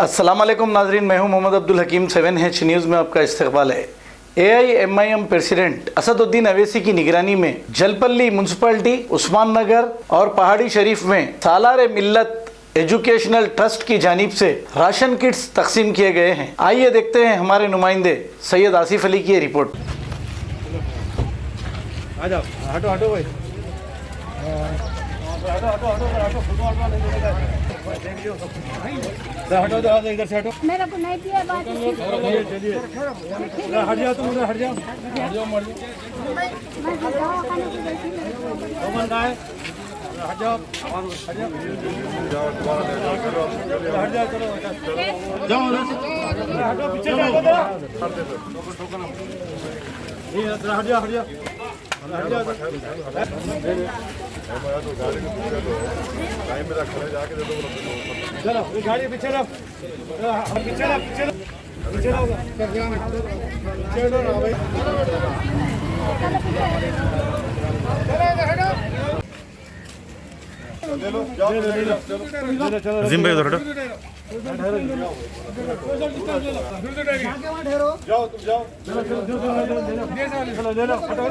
अस्सलाम वालेकुम नाजरीन, मैं हूं मोहम्मद अब्दुल हकीम। 7H न्यूज़ में आपका इस्तकबाल है। AIMIM प्रेसिडेंट असदुद्दीन अवैसी की निगरानी में जलपल्ली म्यूनसिपलिटी, उस्मान नगर और पहाड़ी शरीफ में सालार मिल्लत एजुकेशनल ट्रस्ट की जानिब से राशन किट्स तकसीम किए गए हैं। आइए देखते हैं हमारे नुमाइंदे सैयद आसिफ अली की रिपोर्ट। आ जाओ, हटो हटो भाई, हटो इधर से हटो। मेरा को नहीं दिया बात। चलिए हट जाओ, तुम उधर हट जाओ, हट जाओ, हटो पीछे हट जाओ, हट जाओ। चलो गाड़ी पीछे लो, पीछे लो, पीछे लो, पीछे लो, पीछे लो ना भाई। जिम भाई उधर हटो। जाओ तुम जाओ, चलो चलो हटो।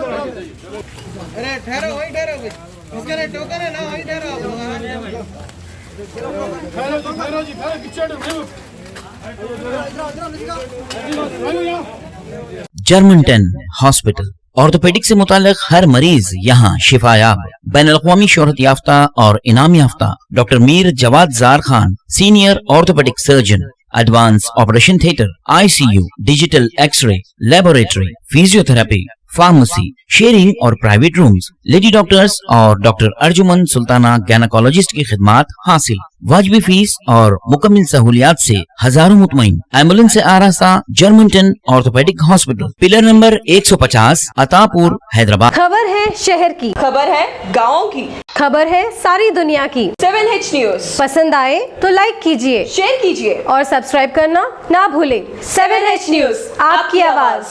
अरे ठहरो, वही ठहरो भाई, इसके लिए टोकन है ना, वही ठहरो। ठहरो जी, ठहरो, पीछे हटो। जर्मनटन हॉस्पिटल ऑर्थोपेडिक से मुताल्लिक हर मरीज यहाँ शिफायाब। बैनुल-अक़वामी शोहरत याफ्ता और इनाम याफ्ता doctor Mir Jawad Zar Khan, senior orthopaedic surgeon, advance operation theatre, ICU, digital x-ray, laboratory, physiotherapy, pharmacy, sharing और प्राइवेट रूम्स, लेडी डॉक्टर्स और डॉक्टर अर्जुमन सुल्ताना गैनकोलॉजिस्ट की खिदमात हासिल। वाजबी फीस और मुकम्मल सहूलियात से हजारों मुतमईन। एम्बुलेंस से आरास्ता Germantown orthopaedic hospital, pillar number 150, Attapur, Hyderabad. खबर है शहर की, खबर है गाँव की, खबर है सारी दुनिया की। 7H न्यूज़ पसंद आए तो लाइक कीजिए, शेयर कीजिए और सब्सक्राइब करना ना भूले। 7H न्यूज़, आपकी आवाज।